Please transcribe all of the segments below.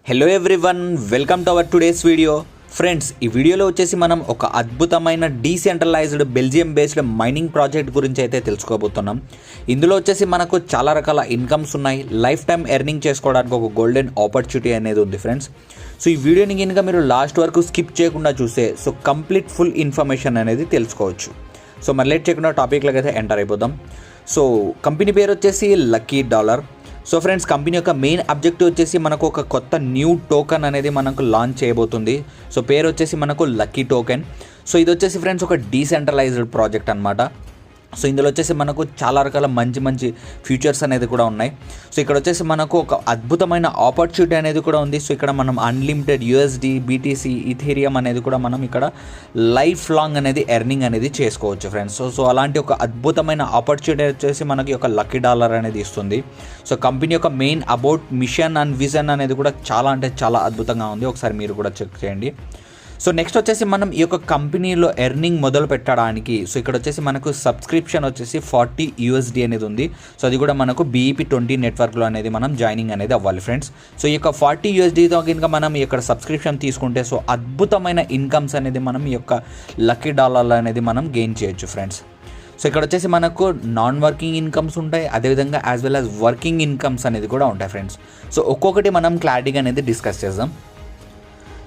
Hello everyone, welcome to our today's video. Friends, ఈ వీడియోలో వచ్చేసి మనం ఒక అద్భుతమైన decentralised Belgium based mining project గురించి అయితే తెలుసుకోబోతున్నాం. ఇందులో వచ్చేసి మనకు చాలా రకాల ఇన్కమ్స్ ఉన్నాయి. లైఫ్ టైం ఎర్నింగ్ చేసుకోవడానికి ఒక గోల్డెన్ ఆపర్చునిటీ అనేది ఉంది ఫ్రెండ్స్. సో ఈ వీడియోని కనుక మీరు లాస్ట్ వరకు స్కిప్ చేయకుండా చూస్తే కంప్లీట్ ఫుల్ ఇన్ఫర్మేషన్ అనేది తెలుసుకోవచ్చు. సో మరి లేట్ చేయకుండా టాపిక్లోకి అయితే ఎంటర్ అయిపోదాం. సో కంపెనీ పేరు వచ్చేసి lucky dollar. So friends, company యొక్క మెయిన్ ఆబ్జెక్టివ్ వచ్చేసి మనకు ఒక కొత్త న్యూ టోకెన్ అనేది మనకు లాంచ్ చేయబోతుంది. సో పేరు వచ్చేసి మనకు లక్కీ టోకెన్. సో ఇది వచ్చేసి ఫ్రెండ్స్ ఒక డీసెంట్రలైజ్డ్ ప్రాజెక్ట్ అనమాట. సో ఇందులో వచ్చేసి మనకు చాలా రకాల మంచి ఫ్యూచర్స్ అనేది కూడా ఉన్నాయి. సో ఇక్కడ వచ్చేసి మనకు ఒక అద్భుతమైన ఆపర్చునిటీ అనేది కూడా ఉంది. సో ఇక్కడ మనం అన్లిమిటెడ్ యూఎస్డి, బీటీసీ, ఇథేరియం అనేది కూడా మనం ఇక్కడ లైఫ్ లాంగ్ అనేది ఎర్నింగ్ అనేది చేసుకోవచ్చు ఫ్రెండ్స్. సో అలాంటి ఒక అద్భుతమైన ఆపర్చునిటీ వచ్చేసి మనకి ఒక లక్కీ డాలర్ అనేది ఇస్తుంది. సో కంపెనీ యొక్క main about mission and vision అనేది కూడా చాలా అద్భుతంగా ఉంది. ఒకసారి మీరు కూడా చెక్ చేయండి. సో నెక్స్ట్ వచ్చేసి మనం ఈ యొక్క కంపెనీలో ఎర్నింగ్ మొదలు పెట్టడానికి ఇక్కడ వచ్చేసి మనకు సబ్స్క్రిప్షన్ వచ్చేసి $40 అనేది ఉంది. సో అది కూడా మనకు BEP20 నెట్వర్క్లో అనేది మనం జాయినింగ్ అనేది అవ్వాలి ఫ్రెండ్స్. సో ఈ యొక్క $40తో కనుక మనం ఈ యొక్క సబ్స్క్రిప్షన్ తీసుకుంటే అద్భుతమైన ఇన్కమ్స్ అనేది మనం ఈ యొక్క లక్కీ డాలర్లు అనేది మనం గెయిన్ చేయొచ్చు ఫ్రెండ్స్. సో ఇక్కడ వచ్చేసి మనకు నాన్ వర్కింగ్ ఇన్కమ్స్ ఉంటాయి, అదేవిధంగా as well as working incomes అనేది కూడా ఉంటాయి ఫ్రెండ్స్. సో ఒక్కొక్కటి మనం క్లారిటీగా అనేది డిస్కస్ చేద్దాం.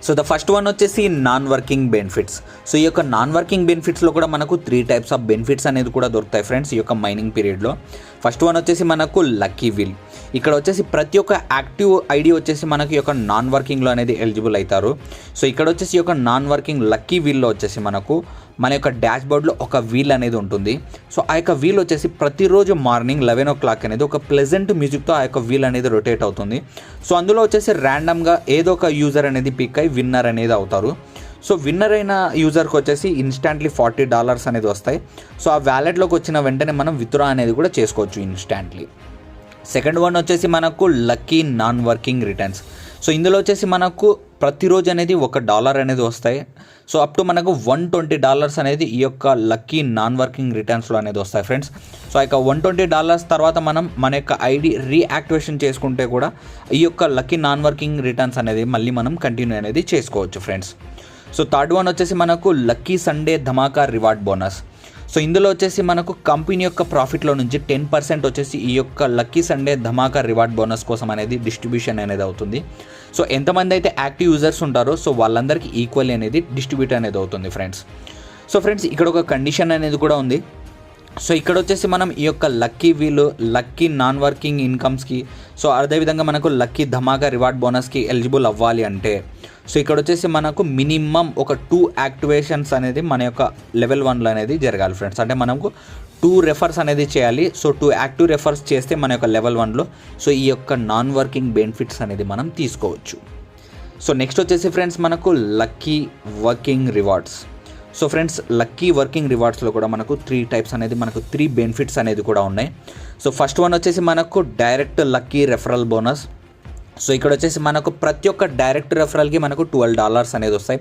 సో ద ఫస్ట్ వన్ వచ్చేసి నాన్ వర్కింగ్ బెనిఫిట్స్. సో ఈ యొక్క నాన్ వర్కింగ్ బెనిఫిట్స్లో కూడా మనకు 3 టైప్స్ ఆఫ్ బెనిఫిట్స్ అనేది కూడా దొరుకుతాయి ఫ్రెండ్స్ ఈ యొక్క మైనింగ్ పీరియడ్లో. ఫస్ట్ వన్ వచ్చేసి మనకు లక్కీ వీల్. ఇక్కడ వచ్చేసి ప్రతి ఒక్క యాక్టివ్ ఐడి వచ్చేసి మనకి ఈ యొక్క నాన్ వర్కింగ్లో అనేది ఎలిజిబుల్ అవుతారు. సో ఇక్కడ వచ్చేసి ఈ యొక్క నాన్ వర్కింగ్ లక్కీ వీల్లో వచ్చేసి మనకు మన యొక్క డాష్ బోర్డ్లో ఒక వీల్ అనేది ఉంటుంది. సో ఆ యొక్క వీల్ వచ్చేసి ప్రతిరోజు మార్నింగ్ 11 o'clock అనేది ఒక ప్లెజెంట్ మ్యూజిక్తో ఆ యొక్క వీల్ అనేది రొటేట్ అవుతుంది. సో అందులో వచ్చేసి ర్యాండమ్గా ఏదో ఒక యూజర్ అనేది పిక్ అయి విన్నర్ అనేది అవుతారు. సో విన్నర్ అయిన యూజర్కి వచ్చేసి ఇన్స్టాంట్లీ $40 అనేది వస్తాయి. సో ఆ వ్యాలెట్లోకి వచ్చిన వెంటనే మనం విత్డ్రా అనేది కూడా చేసుకోవచ్చు ఇన్స్టాంట్లీ. సెకండ్ వన్ వచ్చేసి మనకు lucky non working returns. So ఇందులో వచ్చేసి మనకు ప్రతిరోజు అనేది $1 అనేది వస్తాయి. సో అప్ టు మనకు $120 అనేది ఈ యొక్క లక్కీ నాన్ వర్కింగ్ రిటర్న్స్లో అనేది వస్తాయి ఫ్రెండ్స్. సో ఆ యొక్క $120 తర్వాత మనం మన యొక్క ఐడి రీయాక్టివేషన్ చేసుకుంటే కూడా ఈ యొక్క లక్కీ నాన్ వర్కింగ్ రిటర్న్స్ అనేది మళ్ళీ మనం కంటిన్యూ అనేది చేసుకోవచ్చు ఫ్రెండ్స్. సో థర్డ్ వన్ వచ్చేసి మనకు లక్కీ సండే ధమాకా రివార్డ్ బోనస్. సో ఇందులో వచ్చేసి మనకు కంపెనీ యొక్క ప్రాఫిట్లో నుంచి 10% వచ్చేసి ఈ యొక్క లక్కీ సండే ధమాకా రివార్డ్ బోనస్ కోసం అనేది డిస్ట్రిబ్యూషన్ అనేది అవుతుంది. సో ఎంతమంది అయితే యాక్టివ్ యూజర్స్ ఉంటారో సో వాళ్ళందరికీ ఈక్వల్లీ అనేది డిస్ట్రిబ్యూట్ అనేది అవుతుంది ఫ్రెండ్స్. సో ఫ్రెండ్స్, ఇక్కడ ఒక కండిషన్ అనేది కూడా ఉంది. సో ఇక్కడ వచ్చేసి మనం ఈ యొక్క లక్కీ వీలు, లక్కీ నాన్ వర్కింగ్ ఇన్కమ్స్కి, సో అదేవిధంగా మనకు లక్కీ ధమాకా రివార్డ్ బోనస్కి ఎలిజిబుల్ అవ్వాలి అంటే సో ఇక్కడ వచ్చేసి మనకు మినిమం ఒక 2 యాక్టివేషన్స్ అనేది మన యొక్క లెవెల్ 1లో అనేది జరగాలి ఫ్రెండ్స్. అంటే మనకు 2 రెఫర్స్ అనేది చేయాలి. సో 2 యాక్టివ్ రెఫర్స్ చేస్తే మన యొక్క లెవెల్ 1లో సో ఈ యొక్క నాన్ వర్కింగ్ బెనిఫిట్స్ అనేది మనం తీసుకోవచ్చు. సో నెక్స్ట్ వచ్చేసి ఫ్రెండ్స్ మనకు lucky working rewards. So friends, lucky working రివార్డ్స్లో కూడా మనకు 3 టైప్స్ అనేది మనకు 3 బెనిఫిట్స్ అనేది కూడా ఉన్నాయి. సో ఫస్ట్ వన్ వచ్చేసి మనకు direct lucky referral bonus. So ఇక్కడ వచ్చేసి మనకు ప్రతి ఒక్క డైరెక్ట్ రెఫరల్కి మనకు $12 అనేది వస్తాయి.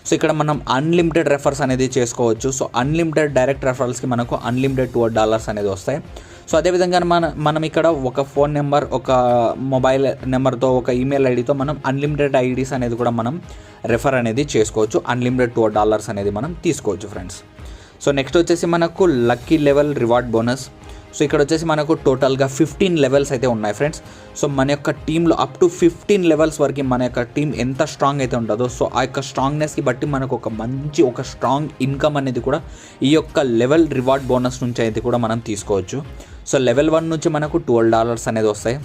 సో ఇక్కడ మనం అన్లిమిటెడ్ రెఫర్స్ అనేది చేసుకోవచ్చు. సో అన్లిమిటెడ్ డైరెక్ట్ రెఫరల్స్కి మనకు అన్లిమిటెడ్ $12 అనేది వస్తాయి. సో అదేవిధంగా మనం ఇక్కడ ఒక ఫోన్ నెంబర్, ఒక మొబైల్ నెంబర్తో, ఒక ఈమెయిల్ ఐడితో మనం అన్లిమిటెడ్ ఐడీస్ అనేది కూడా మనం రెఫర్ అనేది చేసుకోవచ్చు. అన్లిమిటెడ్ $12 అనేది మనం తీసుకోవచ్చు ఫ్రెండ్స్. సో నెక్స్ట్ వచ్చేసి మనకు lucky level reward bonus. So ఇక్కడ వచ్చేసి మనకు టోటల్గా 15 లెవెల్స్ అయితే ఉన్నాయి ఫ్రెండ్స్. సో మన యొక్క టీంలో అప్ టు 15 లెవెల్స్ వరకు మన యొక్క టీం ఎంత స్ట్రాంగ్ అయితే ఉంటుందో సో ఆ యొక్క స్ట్రాంగ్నెస్కి బట్టి మనకు ఒక స్ట్రాంగ్ ఇన్కమ్ అనేది కూడా ఈ యొక్క లెవెల్ రివార్డ్ బోనస్ నుంచి అయితే కూడా మనం తీసుకోవచ్చు. సో లెవెల్ 1 నుంచి మనకు $12 అనేది వస్తాయి.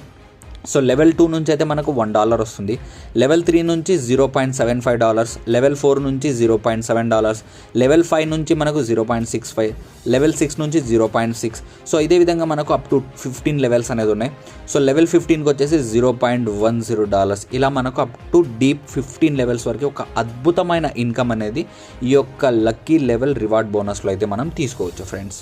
సో లెవెల్ 2 నుంచి అయితే మనకు $1 వస్తుంది. లెవెల్ 3 నుంచి $0.75, లెవెల్ 4 నుంచి $0.7, లెవెల్ 5 నుంచి మనకు $0.65, లెవెల్ 6 నుంచి $0.6. సో ఇదే విధంగా మనకు అప్ టు 15 లెవెల్స్ అనేది ఉన్నాయి. సో లెవెల్ 15కి వచ్చేసి $0.10. ఇలా మనకు అప్ టు డీప్ 15 లెవెల్స్ వరకు ఒక అద్భుతమైన ఇన్కమ్ అనేది ఈ యొక్క లక్కీ లెవెల్ రివార్డ్ బోనస్లో అయితే మనం తీసుకోవచ్చు ఫ్రెండ్స్.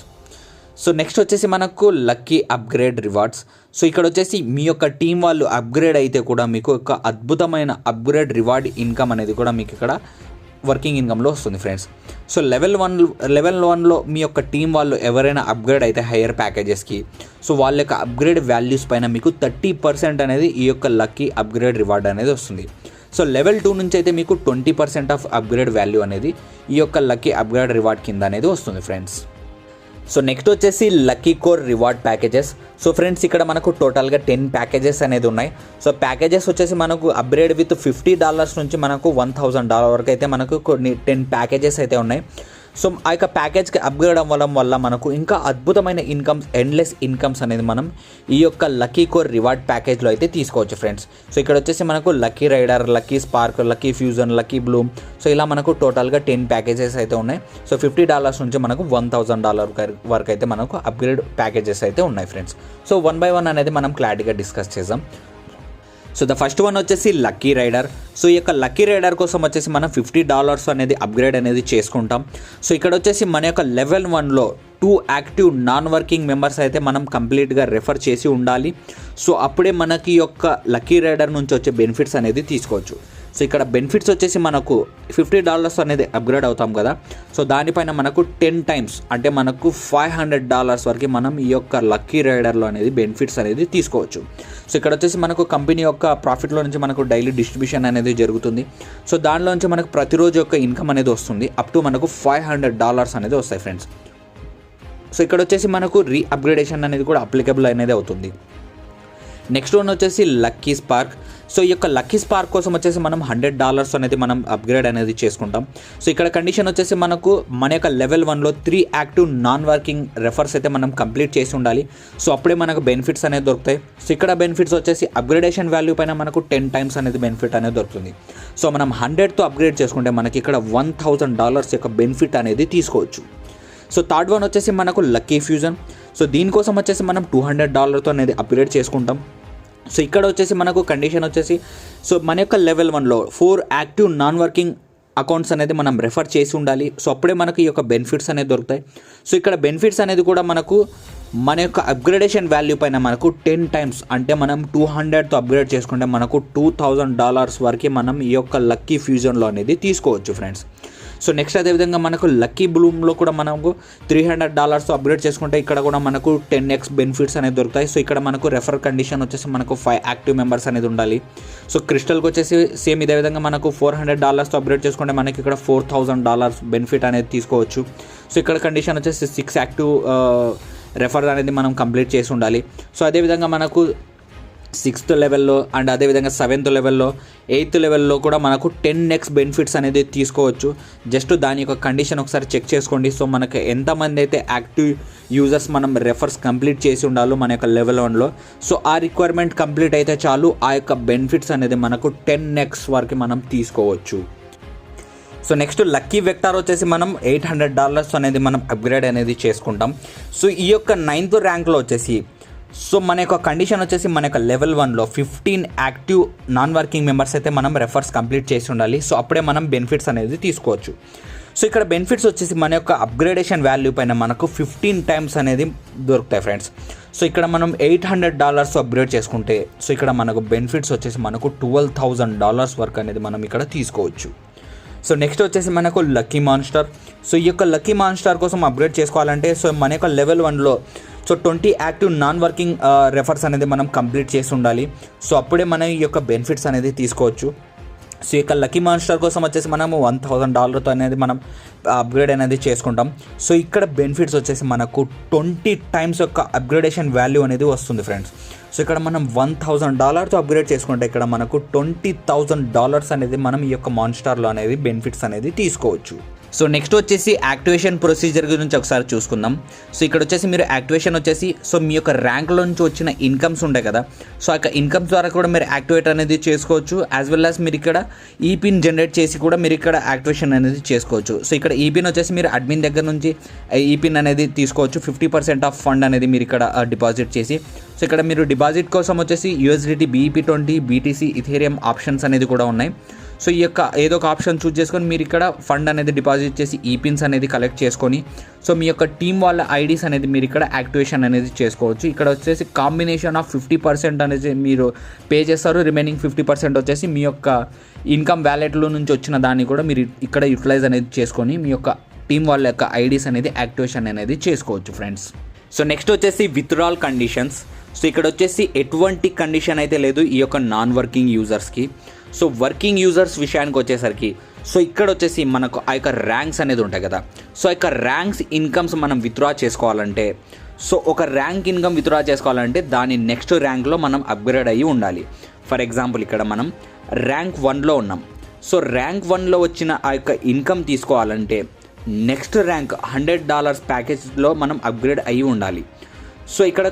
సో నెక్స్ట్ వచ్చేసి మనకు లక్కీ అప్గ్రేడ్ రివార్డ్స్. సో ఇక్కడ వచ్చేసి మీ యొక్క టీం వాళ్ళు అప్గ్రేడ్ అయితే కూడా మీకు ఒక అద్భుతమైన అప్గ్రేడ్ రివార్డ్ ఇన్కమ్ అనేది కూడా మీకు ఇక్కడ వర్కింగ్ ఇన్కమ్లో వస్తుంది ఫ్రెండ్స్. సో లెవెల్ 1లో మీ యొక్క టీం వాళ్ళు ఎవరైనా అప్గ్రేడ్ అయితే హయ్యర్ ప్యాకేజెస్కి సో వాళ్ళ యొక్క అప్గ్రేడ్ వాల్యూస్ పైన మీకు 30% అనేది ఈ యొక్క లక్కీ అప్గ్రేడ్ రివార్డ్ అనేది వస్తుంది. సో లెవెల్ 2 నుంచి అయితే మీకు 20% ఆఫ్ అప్గ్రేడ్ వాల్యూ అనేది ఈ యొక్క లక్కీ అప్గ్రేడ్ రివార్డ్ కింద అనేది వస్తుంది ఫ్రెండ్స్. సో నెక్స్ట్ వచ్చేసి lucky core reward packages. So friends ఇక్కడ మనకు టోటల్గా 10 ప్యాకేజెస్ అనేది ఉన్నాయి. సో ప్యాకేజెస్ వచ్చేసి మనకు అప్గ్రేడ్ విత్ $50 నుంచి మనకు $1,000 వరకు అయితే మనకు కొన్ని 10 ప్యాకేజెస్ అయితే ఉన్నాయి. సో ఆ యొక్క ప్యాకేజ్కి అప్గ్రేడ్ అవ్వడం వల్ల మనకు ఇంకా అద్భుతమైన ఇన్కమ్స్, ఎండ్లెస్ ఇన్కమ్స్ అనేది మనం ఈ యొక్క లక్కీ కోర్ రివార్డ్ ప్యాకేజ్లో అయితే తీసుకోవచ్చు ఫ్రెండ్స్. సో ఇక్కడ వచ్చేసి మనకు lucky rider, lucky spark, lucky fusion, lucky bloom, so ఇలా మనకు టోటల్గా 10 ప్యాకేజెస్ అయితే ఉన్నాయి. సో $50 నుంచి మనకు $1,000 వరకు అయితే మనకు అప్గ్రేడ్ ప్యాకేజెస్ అయితే ఉన్నాయి ఫ్రెండ్స్. సో 1 by 1 అనేది మనం క్లారిటీగా డిస్కస్ చేద్దాం. సో ద ఫస్ట్ వన్ వచ్చేసి లక్కీ రైడర్. సో ఈ యొక్క లక్కీ రైడర్ కోసం వచ్చేసి మనం $50 అనేది అప్గ్రేడ్ అనేది చేసుకుంటాం. సో ఇక్కడ వచ్చేసి మన యొక్క లెవెల్ 1లో 2 యాక్టివ్ నాన్ వర్కింగ్ మెంబర్స్ అయితే మనం కంప్లీట్గా రెఫర్ చేసి ఉండాలి. సో అప్పుడే మనకి యొక్క లక్కీ రైడర్ నుంచి వచ్చే బెనిఫిట్స్ అనేది తీసుకోవచ్చు. సో ఇక్కడ బెనిఫిట్స్ వచ్చేసి మనకు $50 అనేది అప్గ్రేడ్ అవుతాం కదా, సో దానిపైన మనకు 10 times అంటే మనకు $500 వరకు మనం ఈ యొక్క లక్కీ రైడర్లో అనేది బెనిఫిట్స్ అనేది తీసుకోవచ్చు. సో ఇక్కడ వచ్చేసి మనకు కంపెనీ యొక్క ప్రాఫిట్లో నుంచి మనకు డైలీ డిస్ట్రిబ్యూషన్ అనేది జరుగుతుంది. సో దానిలో నుంచి మనకు ప్రతిరోజు యొక్క ఇన్కమ్ అనేది వస్తుంది. అప్ టు మనకు $500 అనేది వస్తాయి ఫ్రెండ్స్. సో ఇక్కడ వచ్చేసి మనకు రీ అప్గ్రేడేషన్ అనేది కూడా అప్లికబుల్ అనేది అవుతుంది. నెక్స్ట్ వన్ వచ్చేసి లక్కీ స్పార్క్. సో ఈ యొక్క లక్కీ స్పార్క్ కోసం వచ్చేసి మనం $100 అనేది మనం అప్గ్రేడ్ అనేది చేసుకుంటాం. సో ఇక్కడ కండిషన్ వచ్చేసి మనకు మన యొక్క లెవెల్ 1లో 3 యాక్టివ్ నాన్ వర్కింగ్ రెఫర్స్ అయితే మనం కంప్లీట్ చేసి ఉండాలి. సో అప్పుడే మనకు బెనిఫిట్స్ అనేది దొరుకుతాయి. సో ఇక్కడ బెనిఫిట్స్ వచ్చేసి అప్గ్రేడేషన్ వాల్యూ పైన మనకు 10 times అనేది బెనిఫిట్ అనేది దొరుకుతుంది. సో మనం 100తో అప్గ్రేడ్ చేసుకుంటే మనకి ఇక్కడ $1,000 యొక్క బెనిఫిట్ అనేది తీసుకోవచ్చు. సో థర్డ్ వన్ వచ్చేసి మనకు లక్కీ ఫ్యూజన్. సో దీనికోసం వచ్చేసి మనం $200తో అనేది అప్గ్రేడ్ చేసుకుంటాం. సో ఇక్కడ వచ్చేసి మనకు కండిషన్ వచ్చేసి సో మన యొక్క లెవెల్ 1లో 4 యాక్టివ్ నాన్ వర్కింగ్ అకౌంట్స్ అనేది మనం రెఫర్ చేసి ఉండాలి. సో అప్పుడే మనకు ఈ యొక్క బెనిఫిట్స్ అనేది దొరుకుతాయి. సో ఇక్కడ బెనిఫిట్స్ అనేది కూడా మనకు మన యొక్క అప్గ్రేడేషన్ వాల్యూ పైన మనకు 10 times అంటే మనం 200తో అప్గ్రేడ్ చేసుకుంటే మనకు $2,000 వరకు మనం ఈ యొక్క లక్కీ ఫ్యూజన్లో అనేది తీసుకోవచ్చు ఫ్రెండ్స్. సో నెక్స్ట్ అదేవిధంగా మనకు లక్కీ బ్లూమ్లో కూడా మనకు $300తో అప్గ్రేడ్ చేసుకుంటే ఇక్కడ కూడా మనకు 10x బెనిఫిట్స్ అనేది దొరుకుతాయి. సో ఇక్కడ మనకు రెఫర్ కండిషన్ వచ్చేసి మనకు 5 యాక్టివ్ మెంబర్స్ అనేది ఉండాలి. సో క్రిస్టల్కి వచ్చేసి సేమ్ ఇదే విధంగా మనకు $400తో అప్గ్రేడ్ చేసుకుంటే మనకి ఇక్కడ $4,000 బెనిఫిట్ అనేది తీసుకోవచ్చు. సో ఇక్కడ కండిషన్ వచ్చేసి 6 యాక్టివ్ రెఫర్ అనేది మనం కంప్లీట్ చేసి ఉండాలి. సో అదేవిధంగా మనకు 6th లెవెల్లో అండ్ అదేవిధంగా 7th లెవెల్లో 8th లెవెల్లో కూడా మనకు 10x బెనిఫిట్స్ అనేది తీసుకోవచ్చు. జస్ట్ దాని యొక్క కండిషన్ ఒకసారి చెక్ చేసుకోండి. సో మనకు ఎంతమంది అయితే యాక్టివ్ యూజర్స్ మనం రెఫర్స్ కంప్లీట్ చేసి ఉండాలో మన యొక్క లెవెల్ 1లో, సో ఆ రిక్వైర్మెంట్ కంప్లీట్ అయితే చాలు ఆ యొక్క బెనిఫిట్స్ అనేది మనకు 10x వరకు మనం తీసుకోవచ్చు. సో నెక్స్ట్ లక్కీ వెక్టార్ వచ్చేసి మనం $800 అనేది మనం అప్గ్రేడ్ అనేది చేసుకుంటాం. సో ఈ యొక్క 9th ర్యాంక్లో వచ్చేసి సో మన యొక్క కండిషన్ వచ్చేసి మన యొక్క లెవెల్ 1లో 15 యాక్టివ్ నాన్ వర్కింగ్ మెంబర్స్ అయితే మనం రెఫర్స్ కంప్లీట్ చేసి ఉండాలి. సో అప్పుడే మనం బెనిఫిట్స్ అనేది తీసుకోవచ్చు. సో ఇక్కడ బెనిఫిట్స్ వచ్చేసి మన యొక్క అప్గ్రేడేషన్ వాల్యూ పైన మనకు 15 times అనేది దొరుకుతాయి ఫ్రెండ్స్. సో ఇక్కడ మనం $800 అప్గ్రేడ్ చేసుకుంటే సో ఇక్కడ మనకు బెనిఫిట్స్ వచ్చేసి మనకు $12,000 వరకు అనేది మనం ఇక్కడ తీసుకోవచ్చు. సో నెక్స్ట్ వచ్చేసి మనకు లక్కీ మాన్స్టర్. సో ఈ యొక్క లక్కీ మాన్స్టర్ కోసం అప్గ్రేడ్ చేసుకోవాలంటే సో మన యొక్క లెవెల్ 1లో so 20 active non working refers అనేది మనం కంప్లీట్ చేసి ఉండాలి. సో అప్పుడే మనం ఈ యొక్క బెనిఫిట్స్ అనేది తీసుకోవచ్చు. సో ఈ యొక్క లక్కీ మాన్స్టర్ కోసం వచ్చేసి మనము $1,000తో అనేది మనం అప్గ్రేడ్ అనేది చేసుకుంటాం. సో ఇక్కడ బెనిఫిట్స్ వచ్చేసి మనకు 20 times యొక్క అప్గ్రేడేషన్ వాల్యూ అనేది వస్తుంది ఫ్రెండ్స్. సో ఇక్కడ మనం $1,000తో అప్గ్రేడ్ చేసుకుంటే ఇక్కడ మనకు $20,000 అనేది మనం ఈ యొక్క మాన్స్టర్లో అనేది బెనిఫిట్స్ అనేది తీసుకోవచ్చు. సో నెక్స్ట్ వచ్చేసి యాక్టివేషన్ ప్రొసీజర్ గురించి ఒకసారి చూసుకుందాం. సో ఇక్కడ వచ్చేసి మీరు యాక్టివేషన్ వచ్చేసి సో మీ యొక్క ర్యాంక్లో నుంచి వచ్చిన ఇన్కమ్స్ ఉంటాయి కదా, సో ఆ యొక్క ఇన్కమ్స్ ద్వారా కూడా మీరు యాక్టివేట్ అనేది చేసుకోవచ్చు. యాజ్ వెల్ యాజ్ మీరు ఇక్కడ ఈపిన్ జనరేట్ చేసి కూడా మీరు ఇక్కడ యాక్టివేషన్ అనేది చేసుకోవచ్చు. సో ఇక్కడ ఈపిన్ వచ్చేసి మీరు అడ్మిన్ దగ్గర నుంచి ఈపిన్ అనేది తీసుకోవచ్చు. 50% ఆఫ్ ఫండ్ అనేది మీరు ఇక్కడ డిపాజిట్ చేసి, సో ఇక్కడ మీరు డిపాజిట్ కోసం వచ్చేసి USDT, BEP20, BTC, Ethereum options అనేది కూడా ఉన్నాయి. సో ఈ యొక్క ఏదో ఒక ఆప్షన్ చూస్ చేసుకొని మీరు ఇక్కడ ఫండ్ అనేది డిపాజిట్ చేసి ఈపిన్స్ అనేది కలెక్ట్ చేసుకొని సో మీ యొక్క టీం వాళ్ళ ఐడీస్ అనేది మీరు ఇక్కడ యాక్టివేషన్ అనేది చేసుకోవచ్చు. ఇక్కడ వచ్చేసి కాంబినేషన్ ఆఫ్ 50% అనేది మీరు పే చేస్తారు, రిమైనింగ్ 50% వచ్చేసి మీ యొక్క ఇన్కమ్ వ్యాలెట్లో నుంచి వచ్చిన దాన్ని కూడా మీరు ఇక్కడ యూటిలైజ్ అనేది చేసుకొని మీ యొక్క టీం వాళ్ళ యొక్క ఐడీస్ అనేది యాక్టివేషన్ అనేది చేసుకోవచ్చు ఫ్రెండ్స్. సో నెక్స్ట్ వచ్చేసి విత్డ్రాల్ కండిషన్స్. సో ఇక్కడ వచ్చేసి ఎటువంటి కండిషన్ అయితే లేదు ఈ యొక్క నాన్ వర్కింగ్ యూజర్స్కి. సో వర్కింగ్ యూజర్స్ విషయానికి వచ్చేసరికి సో ఇక్కడ వచ్చేసి మనకు ఆ యొక్క ర్యాంక్స్ అనేది ఉంటాయి కదా. సో ఆ యొక్క ర్యాంక్స్ ఇన్కమ్స్ మనం విత్డ్రా చేసుకోవాలంటే, సో ఒక ర్యాంక్ ఇన్కమ్ విత్డ్రా చేసుకోవాలంటే దాని నెక్స్ట్ ర్యాంక్లో మనం అప్గ్రేడ్ అయ్యి ఉండాలి. ఫర్ ఎగ్జాంపుల్ ఇక్కడ మనం ర్యాంక్ 1లో ఉన్నాం. సో ర్యాంక్ 1లో వచ్చిన ఆ యొక్క ఇన్కమ్ తీసుకోవాలంటే నెక్స్ట్ ర్యాంక్ $100 ప్యాకేజ్లో మనం అప్గ్రేడ్ అయ్యి ఉండాలి. సో ఇక్కడ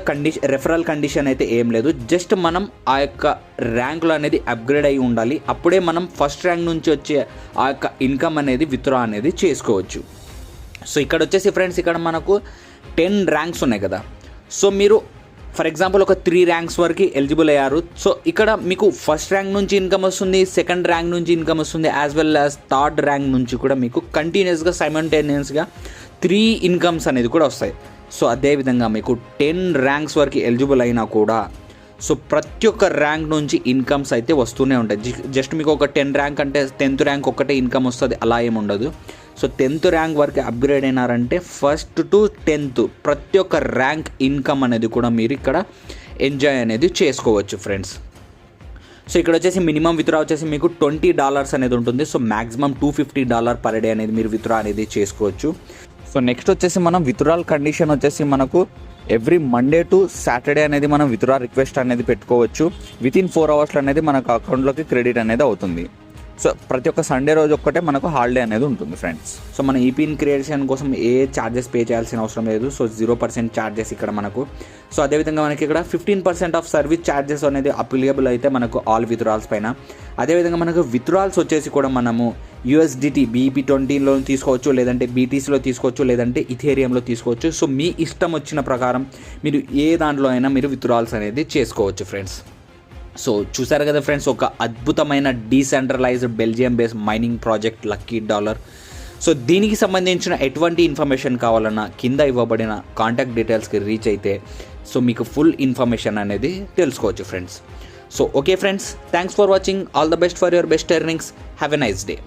రెఫరల్ కండిషన్ అయితే ఏం లేదు, జస్ట్ మనం ఆ యొక్క ర్యాంక్లో అనేది అప్గ్రేడ్ అయ్యి ఉండాలి. అప్పుడే మనం ఫస్ట్ ర్యాంక్ నుంచి వచ్చే ఆ యొక్క ఇన్కమ్ అనేది విత్డ్రా అనేది చేసుకోవచ్చు. సో ఇక్కడ వచ్చేసి ఫ్రెండ్స్ ఇక్కడ మనకు 10 ర్యాంక్స్ ఉన్నాయి కదా. సో మీరు ఫర్ ఎగ్జాంపుల్ ఒక 3 ర్యాంక్స్ వరకు ఎలిజిబుల్ అయ్యారు. సో ఇక్కడ మీకు ఫస్ట్ ర్యాంక్ నుంచి ఇన్కమ్ వస్తుంది, సెకండ్ ర్యాంక్ నుంచి ఇన్కమ్ వస్తుంది, as well as third rank నుంచి కూడా మీకు కంటిన్యూస్గా సైమల్టేనియస్గా 3 ఇన్కమ్స్ అనేది కూడా వస్తాయి. సో అదేవిధంగా మీకు 10 ర్యాంక్స్ వరకు ఎలిజిబుల్ అయినా కూడా సో ప్రతి ఒక్క ర్యాంక్ నుంచి ఇన్కమ్స్ అయితే వస్తూనే ఉంటాయి. జస్ట్ మీకు ఒక 10 ర్యాంక్ అంటే 10th ర్యాంక్ ఒక్కటే ఇన్కమ్ వస్తుంది అలా ఏమి ఉండదు. సో 10th ర్యాంక్ వరకు అప్గ్రేడ్ అయినారంటే ఫస్ట్ టు 10th ప్రతి ఒక్క ర్యాంక్ ఇన్కమ్ అనేది కూడా మీరు ఇక్కడ ఎంజాయ్ అనేది చేసుకోవచ్చు ఫ్రెండ్స్. సో ఇక్కడ వచ్చేసి మినిమం విత్డ్రా వచ్చేసి మీకు $20 అనేది ఉంటుంది. సో మ్యాక్సిమం $250 పర్ డే అనేది మీరు విత్డ్రా అనేది చేసుకోవచ్చు. సో నెక్స్ట్ వచ్చేసి మనం విత్డ్రాల్ కండిషన్ వచ్చేసి మనకు ఎవ్రీ మండే టు సాటర్డే అనేది మనం విత్డ్రా రిక్వెస్ట్ అనేది పెట్టుకోవచ్చు. వితిన్ 4 అవర్స్లో అనేది మనకు అకౌంట్లోకి క్రెడిట్ అనేది అవుతుంది. సో ప్రతి ఒక్క సండే రోజు ఒక్కటే మనకు హాలిడే అనేది ఉంటుంది ఫ్రెండ్స్. సో మన ఈపీన్ క్రియేషన్ కోసం ఏ ఛార్జెస్ పే చేయాల్సిన అవసరం లేదు. సో 0% ఛార్జెస్ ఇక్కడ మనకు. సో అదేవిధంగా మనకి ఇక్కడ 15% ఆఫ్ సర్వీస్ ఛార్జెస్ అనేది అప్లికబుల్ అయితే మనకు ఆల్ విత్డ్రాల్స్ పైన. అదేవిధంగా మనకు విత్డ్రాల్స్ వచ్చేసి కూడా మనము USDT BEP20లో తీసుకోవచ్చు, లేదంటే BTCలో తీసుకోవచ్చు, లేదంటే ఇథేరియంలో తీసుకోవచ్చు. సో మీ ఇష్టం వచ్చిన ప్రకారం మీరు ఏ దాంట్లో అయినా మీరు విత్డ్రాల్స్ అనేది చేసుకోవచ్చు ఫ్రెండ్స్. సో చూసారు కదా ఫ్రెండ్స్, ఒక అద్భుతమైన decentralised Belgium base mining project lucky dollar. So దీనికి సంబంధించిన ఎటువంటి ఇన్ఫర్మేషన్ కావాలన్నా కింద ఇవ్వబడిన కాంటాక్ట్ డీటెయిల్స్కి రీచ్ అయితే సో మీకు ఫుల్ ఇన్ఫర్మేషన్ అనేది తెలుసుకోవచ్చు friends. So okay friends, thanks for watching. All the best for your best earnings. Have a nice day.